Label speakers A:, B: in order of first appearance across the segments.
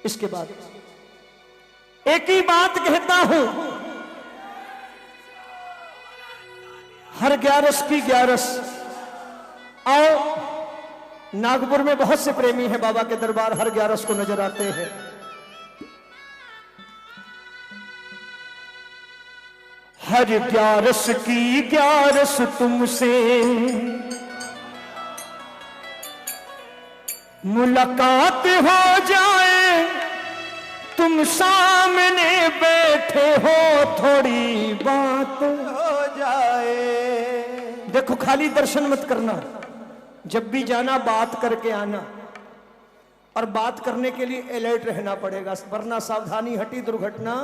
A: इसके बाद एक ही बात कहता हूं, हर 11 की 11। आओ, नागपुर में बहुत से प्रेमी हैं बाबा के दरबार हर 11 को नजर आते हैं। हर 11 की 11 तुमसे मुलाकात हो जाए, तुम सामने बैठे हो थोड़ी बात हो जाए। देखो, खाली दर्शन मत करना, जब भी जाना बात करके आना, और बात करने के लिए अलर्ट रहना पड़ेगा, वरना सावधानी हटी दुर्घटना।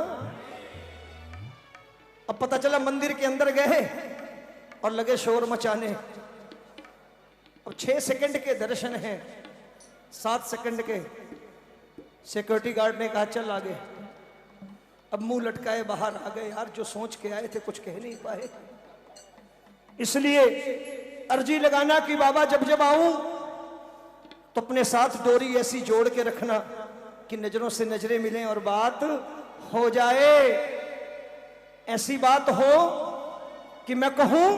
A: अब पता चला मंदिर के अंदर गए और लगे शोर मचाने। अब 6 सेकंड के दर्शन हैं, 7 सेकंड के सिक्योरिटी गार्ड ने कहा चल आगे। अब मुंह लटकाए बाहर आ गए। यार, जो सोच के आए थे कुछ कह नहीं पाए, इसलिए अर्जी लगाना कि बाबा जब जब आऊं तो अपने साथ डोरी ऐसी जोड़ के रखना कि नजरों से नजरें मिलें और बात हो जाए। ऐसी बात हो कि मैं कहूं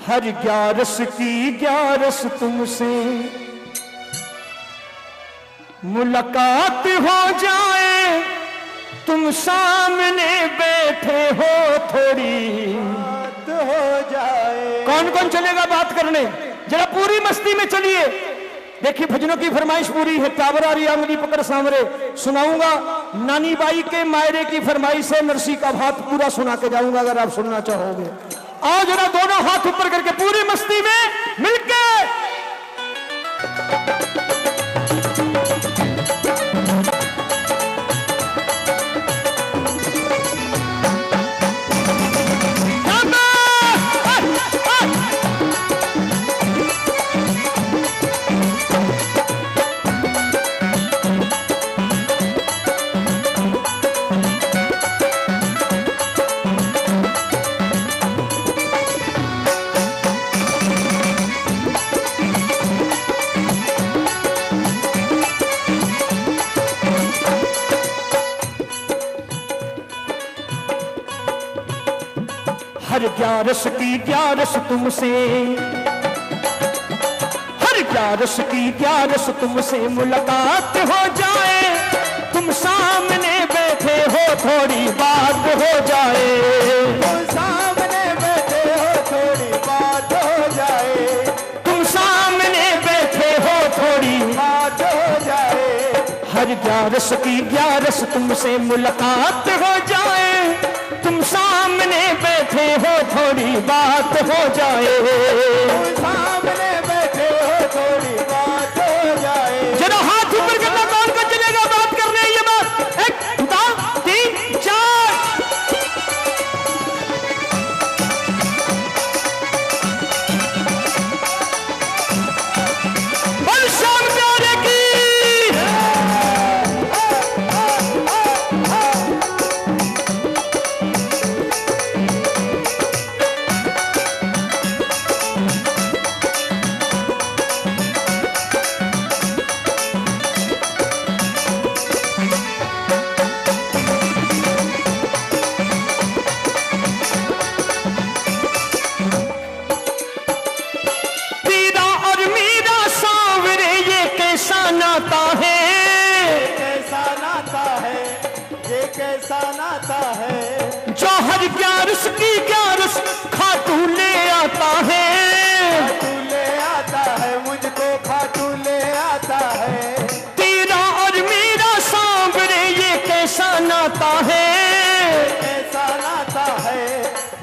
A: हर 11 की 11 तुमसे मुलाकात हो जाए, तुम सामने बैठे हो थोड़ी बात हो जाए। कौन कौन चलेगा बात करने? जरा पूरी मस्ती में चलिए। देखिए, भजनों की फरमाइश पूरी है। टाबरा री आंगली पकड़ सांवरे सुनाऊंगा। नानी बाई के मायरे की फरमाइश है, नरसी का भात पूरा सुना के जाऊंगा अगर आप सुनना चाहोगे। आओ जरा दोनों हाथ ऊपर करके पूरी मस्ती में मिलके। हर 11 की 11 तुमसे, हर 11 की 11 तुमसे मुलाकात हो जाए, तुम सामने बैठे हो थोड़ी बात हो जाए। तुम सामने बैठे हो थोड़ी बात हो जाए, तुम सामने बैठे हो थोड़ी बात हो जाए। हर 11 की 11 तुमसे मुलाकात हो जाए, तुम सामने बैठे हो थोड़ी बात हो जाए। तुम सामने बैठे हो थोड़ी बात हो जाए। जरा हाथ ऊपर करना, कौन कौन चलेगा बात करने? ये बात 1 2 3 4। बोल श्याम प्यारे की। नाता है, कैसा नाता है, ये कैसा नाता है, जो हर 11 की 11 खाटू ले आता है। खाटू ले आता है, मुझको खाटू ले आता है। तेरा और मेरा सांवरे ये कैसा नाता है, कैसा नाता है,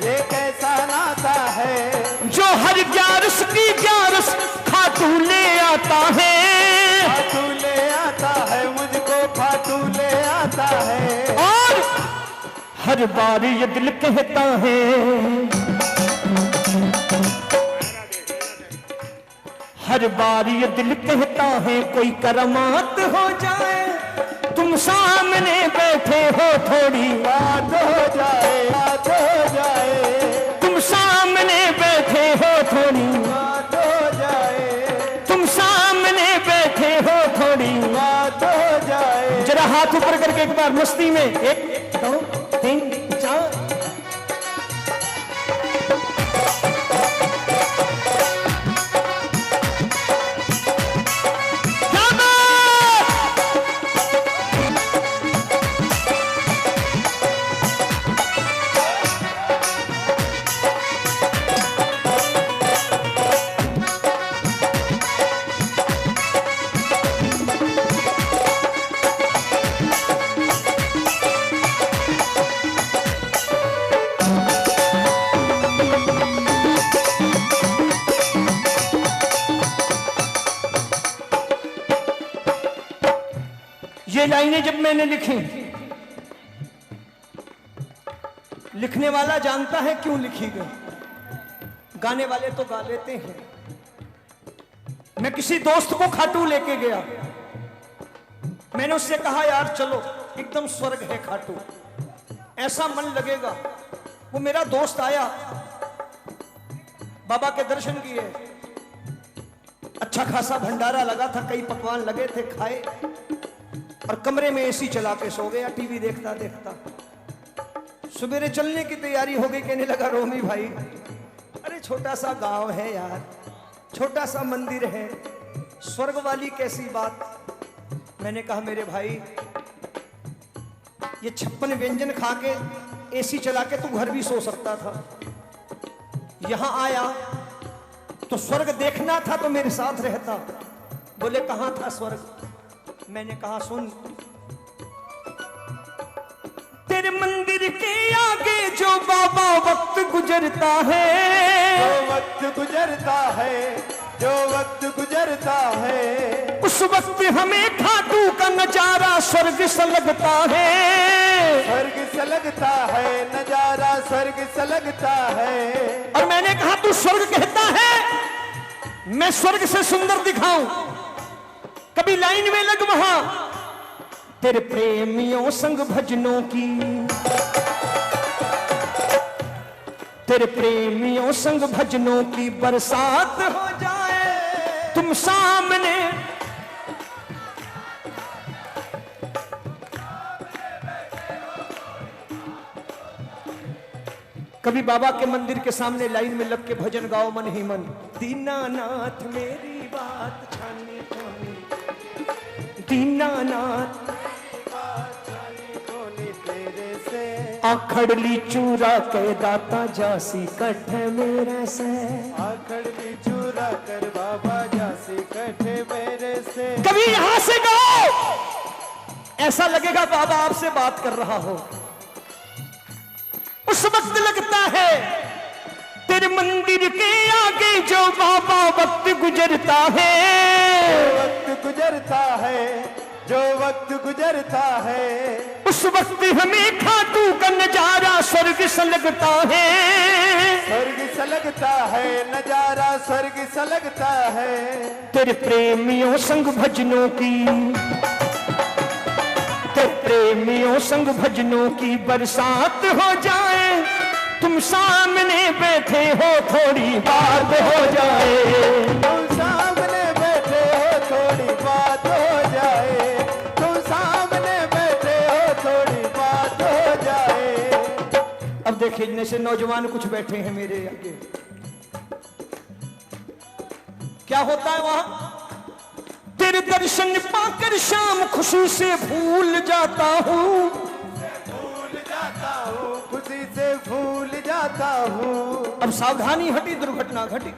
A: ये कैसा नाता है, जो हर 11 की 11 खाटू ले आता है। खाटू ले आता है, मुझको खाटू ले आता है। और हर बार ये दिल कहता है, हर बार ये दिल कहता है कोई करामात हो जाए, तुम सामने बैठे हो थोड़ी बात हो जाए। बात हो जाए, तुम सामने बैठे हो थोड़ी बात हो जाए। तुम सामने बैठे हो थोड़ी बात हो जाए। जरा हाथ ऊपर करके एक बार मस्ती में 1 2 3 4। ये लाइनें जब मैंने लिखी, लिखने वाला जानता है क्यों लिखी गई, गाने वाले तो गा लेते हैं। मैं किसी दोस्त को खाटू लेके गया, मैंने उससे कहा यार चलो, एकदम स्वर्ग है खाटू, ऐसा मन लगेगा। वो मेरा दोस्त आया, बाबा के दर्शन किए, अच्छा खासा भंडारा लगा था, कई पकवान लगे थे, खाए और कमरे में एसी चला के सो गया टीवी देखता देखता। सवेरे चलने की तैयारी हो गई, कहने लगा रोमी भाई, अरे छोटा सा गांव है यार, छोटा सा मंदिर है, स्वर्ग वाली कैसी बात। मैंने कहा मेरे भाई, ये 56 व्यंजन खा के एसी चला के तू घर भी सो सकता था, यहां आया तो स्वर्ग देखना था तो मेरे साथ रहता। बोले कहां था स्वर्ग? मैंने कहा सुन, तेरे मंदिर के आगे जो बाबा वक्त गुजरता है,
B: जो वक्त गुजरता है, जो वक्त गुजरता है,
A: उस वक्त हमें खाटू का नजारा स्वर्ग सा लगता है,
B: स्वर्ग से लगता है, नजारा स्वर्ग से लगता है।
A: और मैंने कहा तू स्वर्ग कहता है, मैं स्वर्ग से सुंदर दिखाऊं, कभी लाइन में लग वहां, तेरे प्रेमियों संग भजनों की, तेरे प्रेमियों संग भजनों की बरसात हो जाए तुम सामने। कभी बाबा के मंदिर के सामने लाइन में लग के भजन गाओ मन ही मन, दीनानाथ मेरी बात छानी कोनी, दीनानाथ
B: तेरे से
A: आखड़ली चूरा के दाता जासी कठ मेरे से,
B: आखड़ली चूरा कर बाबा जासी कठे मेरे से।
A: कभी यहां से गाओ, ऐसा लगेगा बाबा आपसे बात कर रहा हो। उस वक्त लगता है तेरे मंदिर के आगे जो बाबा वक्त गुजरता है,
B: वक्त गुजरता है, जो वक्त गुजरता है,
A: उस वक्त हमें खाटू का नजारा स्वर्ग सा लगता है,
B: स्वर्ग से लगता है, नजारा स्वर्ग से लगता है।
A: तेरे प्रेमियों संग भजनों की, तेरे प्रेमियों संग भजनों की बरसात हो जाए, तुम सामने बैठे हो थोड़ी बात हो जाए,
B: तुम सामने बैठे हो थोड़ी बात हो जाए, तुम सामने बैठे हो थोड़ी बात हो जाए।
A: अब देखिए इनमें से नौजवान कुछ बैठे हैं मेरे आगे, क्या होता है वहां? तेरे दर्शन पाकर शाम खुशी से भूल जाता हूँ,
B: भूल जाता हूँ, खुशी से भूल जाता हूँ।
A: अब सावधानी हटी, दुर्घटना घटी।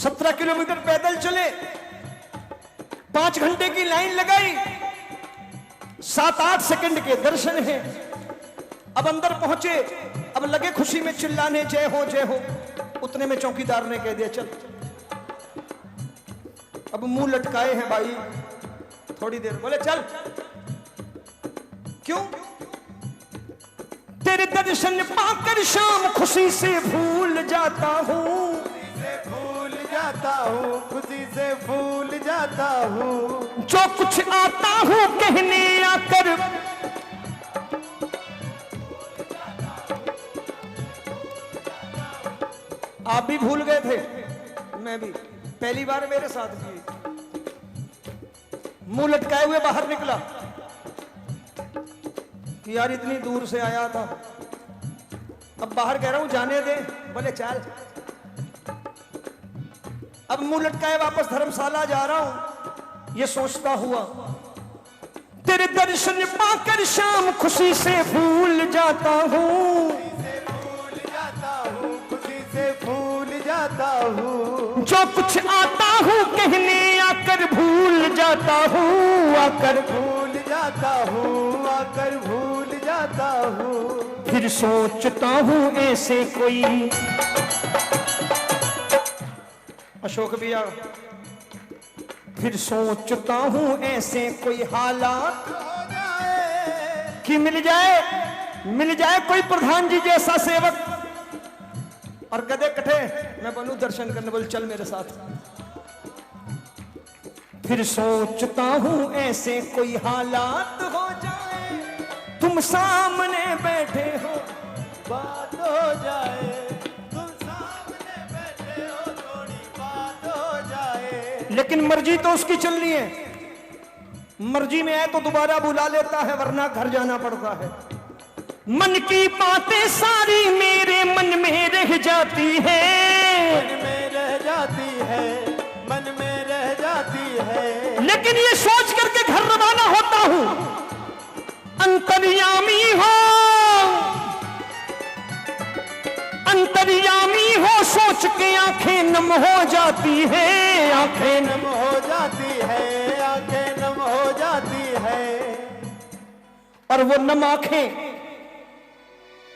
A: 17 किलोमीटर पैदल चले, 5 घंटे की लाइन लगाई, 7-8 सेकंड के दर्शन हैं। अब अंदर पहुंचे, अब लगे खुशी में चिल्लाने जय हो जय हो। उतने में चौकीदार ने कह दिया चल। अब मुंह लटकाए हैं भाई, थोड़ी देर बोले चल। क्यों? तेरे दर्शन पाकर शाम खुशी से भूल जाता हूँ,
B: भूल जाता हूँ, खुशी से भूल जाता हूँ।
A: जो कुछ आता हूँ कहने आकर, आप भी भूल गए थे, मैं भी पहली बार मेरे साथ भी। मुंह लटकाए हुए बाहर निकला कि यार इतनी दूर से आया था, अब बाहर कह रहा हूं जाने दे, बोले चल। अब मुंह लटकाए वापस धर्मशाला जा रहा हूं, ये सोचता हुआ तेरे दर्शन पाकर शाम खुशी से भूल जाता हूं,
B: खुशी से भूल जाता हूँ।
A: जो कुछ आता हूं कहने आकर भूल जाता हूं, आकर
B: भूल जाता हूँ, आकर भूल जाता हूँ।
A: फिर सोचता हूं ऐसे कोई, अशोक भैया, फिर सोचता हूं ऐसे कोई हालात
B: हो जाए
A: कि मिल जाए कोई प्रधान जी जैसा सेवक और गधे कठे मैं बनूं दर्शन करने, बोल चल मेरे साथ। फिर सोचता हूं ऐसे कोई हालात हो जाए, तुम सामने बैठे हो,
B: बात हो जाए, तुम सामने बैठे हो, थोड़ी बात हो जाए।
A: लेकिन मर्जी तो उसकी चलनी है, मर्जी में आए तो दोबारा बुला लेता है, वरना घर जाना पड़ता है। मन की बातें सारी मेरे मन में रह जाती है,
B: मन में रह जाती है, मन में रह जाती है।
A: लेकिन ये सोच करके घर रवाना होता हूं, अंतर्यामी हो, अंतर्यामी हो, सोच के आंखें नम हो जाती है, आंखें
B: नम हो जाती है, आंखें नम हो जाती है।
A: और वो नम आंखें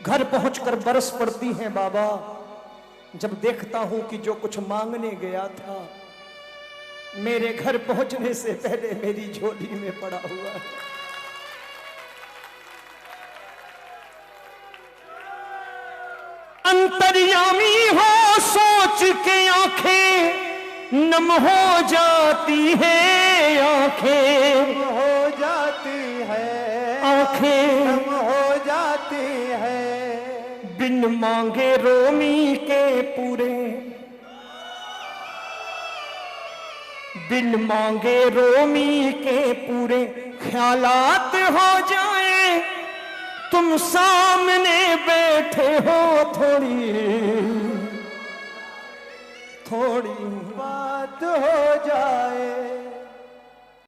A: घर पहुंचकर बरस पड़ती हैं बाबा, जब देखता हूं कि जो कुछ मांगने गया था मेरे घर पहुंचने से पहले मेरी झोली में पड़ा हुआ है। अंतर्यामी हो, सोच के आंखें नम हो जाती है, आंखें
B: हो जाती है,
A: आंखें
B: नम हो जाती है।
A: बिन मांगे रोमी के पूरे, बिन मांगे रोमी के पूरे ख्यालात हो जाए, तुम सामने बैठे हो, थोड़ी थोड़ी
B: बात हो जाए।